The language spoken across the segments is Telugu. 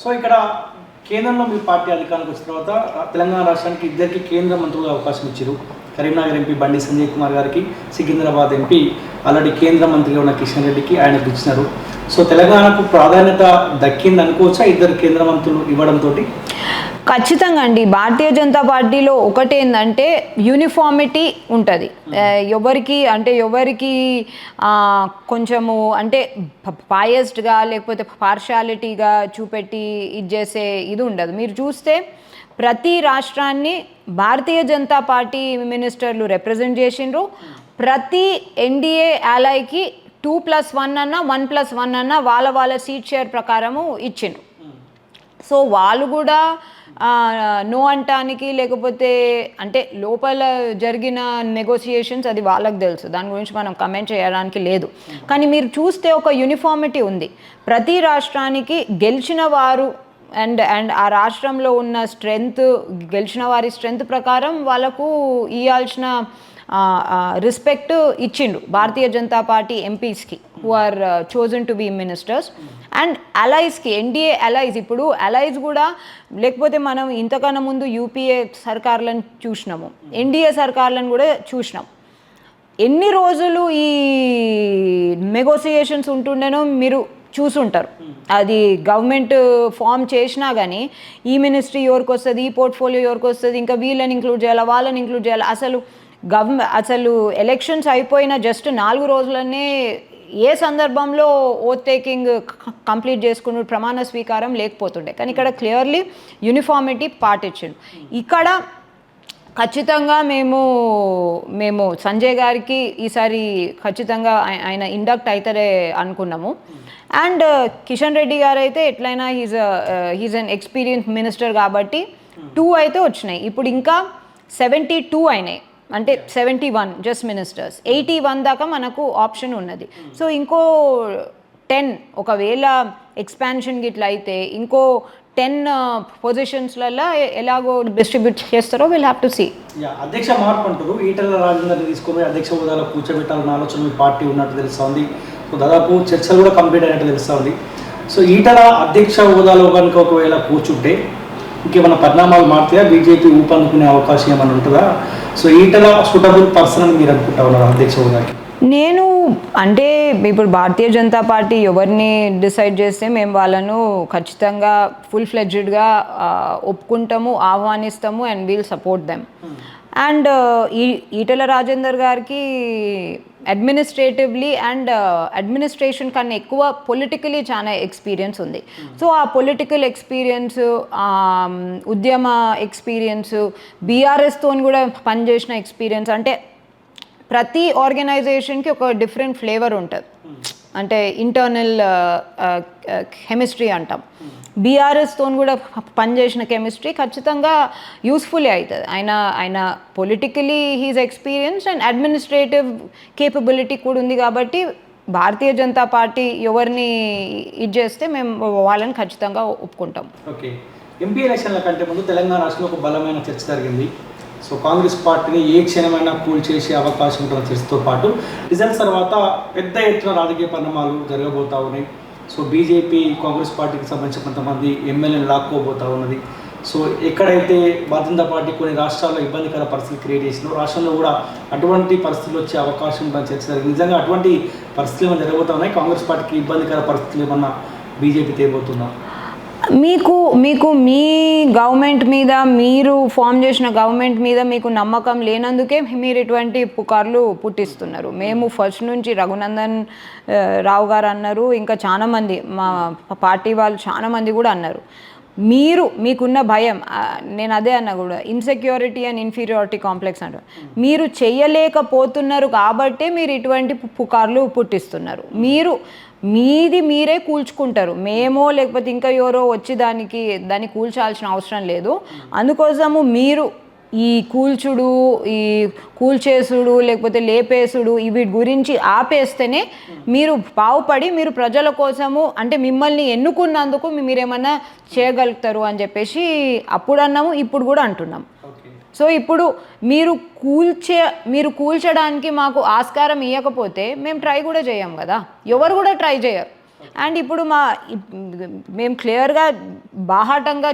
సో ఇక్కడ కేంద్రంలో మీ పార్టీ అధికారానికి వచ్చిన తర్వాత తెలంగాణ రాష్ట్రానికి ఇద్దరికి కేంద్ర మంత్రులుగా అవకాశం ఇచ్చారు. కరీంనగర్ ఎంపీ బండి సంజయ్ కుమార్ గారికి, సికింద్రాబాద్ ఎంపీ ఆల్రెడీ కేంద్ర మంత్రిగా ఉన్న కిషన్ రెడ్డికి ఆయనకు ఇచ్చినారు. సో తెలంగాణకు ప్రాధాన్యత దక్కింది అనుకోవచ్చా ఇద్దరు కేంద్ర మంత్రులు ఇవ్వడంతో? ఖచ్చితంగా అండి. భారతీయ జనతా పార్టీలో ఒకటి ఏంటంటే యూనిఫార్మిటీ ఉంటుంది. ఎవరికి కొంచెము అంటే బయాస్డ్గా లేకపోతే పార్షాలిటీగా చూపెట్టి ఇది చేసే ఇది ఉండదు. మీరు చూస్తే ప్రతి రాష్ట్రాన్ని భారతీయ జనతా పార్టీ మినిస్టర్లు రిప్రజెంట్ చేసిండ్రు. ప్రతి ఎన్డీఏ అలైకి 2+1 అన్నా 1+1 అన్నా వాళ్ళ సీట్ షేర్ ప్రకారము ఇచ్చిండ్రు. సో వాళ్ళు కూడా నో అంటానికి లేకపోతే అంటే లోపల జరిగిన నెగోసియేషన్స్ అది వాళ్ళకి తెలుసు, దాని గురించి మనం కమెంట్ చేయడానికి లేదు. కానీ మీరు చూస్తే ఒక యూనిఫార్మిటీ ఉంది. ప్రతి రాష్ట్రానికి గెలిచిన వారు అండ్ ఆ రాష్ట్రంలో ఉన్న గెలిచిన వారి స్ట్రెంగ్త్ ప్రకారం వాళ్ళకు ఇవ్వాల్సిన రెస్పెక్ట్ ఇచ్చిండు భారతీయ జనతా పార్టీ ఎంపీస్కి who are chosen to be ministers. And అలైస్కి, ఎన్డీఏ అలైస్, ఇప్పుడు అలైస్ కూడా లేకపోతే మనం ఇంతకన్నా ముందు యూపీఏ సర్కార్లను చూసినాము, ఎన్డీఏ సర్కార్లను కూడా చూసినాం. ఎన్ని రోజులు ఈ నెగోసియేషన్స్ ఉంటుండేనో మీరు చూసుంటారు. అది గవర్నమెంట్ ఫామ్ చేసినా కానీ ఈ మినిస్ట్రీ ఎవరికి వస్తుంది, ఈ పోర్ట్ఫోలియో ఎవరికి వస్తుంది, ఇంకా వీళ్ళని ఇంక్లూడ్ చేయాలా, వాళ్ళని ఇంక్లూడ్ చేయాలా. అసలు ఎలక్షన్స్ అయిపోయిన జస్ట్ 4 రోజులనే ఏ సందర్భంలో ఓత్ టేకింగ్ కంప్లీట్ చేసుకున్న ప్రమాణ స్వీకారం లేకపోతుండే. కానీ ఇక్కడ క్లియర్లీ యూనిఫార్మిటీ పాటించిండు. ఇక్కడ ఖచ్చితంగా మేము సంజయ్ గారికి ఈసారి ఖచ్చితంగా ఆయన ఇండక్ట్ అవుతారే అనుకున్నాము. అండ్ కిషన్ రెడ్డి గారు అయితే ఎట్లయినా హీజ్ అన్ ఎక్స్పీరియన్స్ మినిస్టర్ కాబట్టి 2 అయితే వచ్చినాయి. ఇప్పుడు ఇంకా 72 అయినాయి, అంటే 71 జస్ట్ మినిస్టర్స్, 81 దాకా మనకు ఆప్షన్ ఉన్నది. సో ఇంకో 10 ఒకవేళ ఎక్స్పాన్షన్ గిట్లా అయితే ఇంకో 10 పొజిషన్స్లలో ఎలాగో డిస్ట్రిబ్యూట్ చేస్తారో విల్ హ్యావ్ టు సీ. అధ్యక్ష మార్పు అంటారు. ఈటల రాజేందర్ని తీసుకొని అధ్యక్ష హోదాలో కూర్చోబెట్టాలన్న ఆలోచన మీ పార్టీ ఉన్నట్టు తెలుస్తుంది. దాదాపు చర్చలు కూడా కంప్లీట్ అయినట్టు తెలుస్తుంది. సో ఈటల అధ్యక్ష హోదాలో కనుక ఒకవేళ కూర్చుంటే ఇంకేమైనా పరిణామాలు మారుతాయా? బీజేపీ ఊపందుకునే అవకాశం ఏమైనా ఉంటుందా? సో ఈటల సూటబుల్ పర్సన్ అని మీరు అనుకుంటా ఉన్నారు అధ్యక్ష హోదాకి? నేను అంటే ఇప్పుడు భారతీయ జనతా పార్టీ ఎవరిని డిసైడ్ చేస్తే మేము వాళ్ళను ఖచ్చితంగా ఫుల్ ఫ్లెడ్జ్డ్గా ఒప్పుకుంటాము, ఆహ్వానిస్తాము and we'll support them. And Etela Rajender గారికి అడ్మినిస్ట్రేటివ్లీ అండ్ అడ్మినిస్ట్రేషన్ కన్నా ఎక్కువ పొలిటికలీ చాలా ఎక్స్పీరియన్స్ ఉంది. సో ఆ పొలిటికల్ ఎక్స్పీరియన్స్, ఉద్యమ ఎక్స్పీరియన్స్, బీఆర్ఎస్తో కూడా పనిచేసిన ఎక్స్పీరియన్స్, అంటే ప్రతి ఆర్గనైజేషన్కి ఒక డిఫరెంట్ ఫ్లేవర్ ఉంటుంది. అంటే ఇంటర్నల్ కెమిస్ట్రీ అంటాం. బీఆర్ఎస్తో కూడా పనిచేసిన కెమిస్ట్రీ ఖచ్చితంగా యూస్ఫుల్లే అవుతుంది. ఆయన politically he's experience and administrative capability కూడా ఉంది. కాబట్టి భారతీయ జనతా పార్టీ ఎవరిని ఇది చేస్తే మేము వాళ్ళని ఖచ్చితంగా ఒప్పుకుంటాం. ఓకే, ఎంపీ ఎలక్షన్ల కంటే ముందు తెలంగాణ రాష్ట్రంలో ఒక బలమైన చర్చ జరిగింది. సో కాంగ్రెస్ పార్టీని ఏ క్షణమైనా కూల్ చేసే అవకాశం ఉంటున్న చర్చతో పాటు రిజల్ట్స్ తర్వాత పెద్ద ఎత్తున రాజకీయ పరిణామాలు జరగబోతూ ఉన్నాయి. సో బీజేపీ కాంగ్రెస్ పార్టీకి సంబంధించిన కొంతమంది ఎమ్మెల్యేలు లాక్కోబోతూ ఉన్నది. సో ఎక్కడైతే భారతీయ జనతా పార్టీ కొన్ని రాష్ట్రాల్లో ఇబ్బందికర పరిస్థితులు క్రియేట్ చేసిందో రాష్ట్రంలో కూడా అటువంటి పరిస్థితులు వచ్చే అవకాశం ఉందని చర్చ జరిగింది. నిజంగా అటువంటి పరిస్థితులు ఏమైనా జరగబోతా ఉన్నాయి? కాంగ్రెస్ పార్టీకి ఇబ్బందికర పరిస్థితులు ఏమన్నా బీజేపీ తేబోతుందా? మీకు మీ గవర్నమెంట్ మీద, మీరు ఫామ్ చేసిన గవర్నమెంట్ మీద మీకు నమ్మకం లేనందుకే మీరు ఇటువంటి పుకార్లు పుట్టిస్తున్నారు. మేము ఫస్ట్ నుంచి రఘునందన్ రావు గారు అన్నారు, ఇంకా చాలామంది మా పార్టీ వాళ్ళు చాలామంది కూడా అన్నారు. మీకున్న భయం, నేను అదే అన్నా కూడా, ఇన్సెక్యూరిటీ అండ్ ఇన్ఫీరియారిటీ కాంప్లెక్స్ అంటారు. మీరు చేయలేకపోతున్నారు కాబట్టే మీరు ఇటువంటి పుకార్లు పుట్టిస్తున్నారు. మీరే కూల్చుకుంటారు. మేమో లేకపోతే ఇంకా ఎవరో వచ్చి దాన్ని కూల్చాల్సిన అవసరం లేదు. అందుకోసము మీరు ఈ కూల్చేసుడు లేకపోతే లేపేసుడు వీటి గురించి ఆపేస్తేనే మీరు బాగుపడి మీరు ప్రజల కోసము, అంటే మిమ్మల్ని ఎన్నుకున్నందుకు మీరేమన్నా చేయగలుగుతారు అని చెప్పేసి అప్పుడు అన్నాము, ఇప్పుడు కూడా అంటున్నాం. సో ఇప్పుడు మీరు కూల్చడానికి మాకు ఆస్కారం ఇవ్వకపోతే మేము ట్రై కూడా చేయం కదా. ఎవరు కూడా ట్రై చేయరు. అండ్ ఇప్పుడు మేము క్లియర్గా బాహాటంగా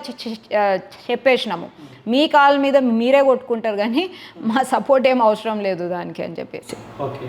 చెప్పేసినాము, మీ కాల్ మీద మీరే కొట్టుకుంటారు కానీ మా సపోర్ట్ ఏం అవసరం లేదు దానికి అని చెప్పేసి. ఓకే.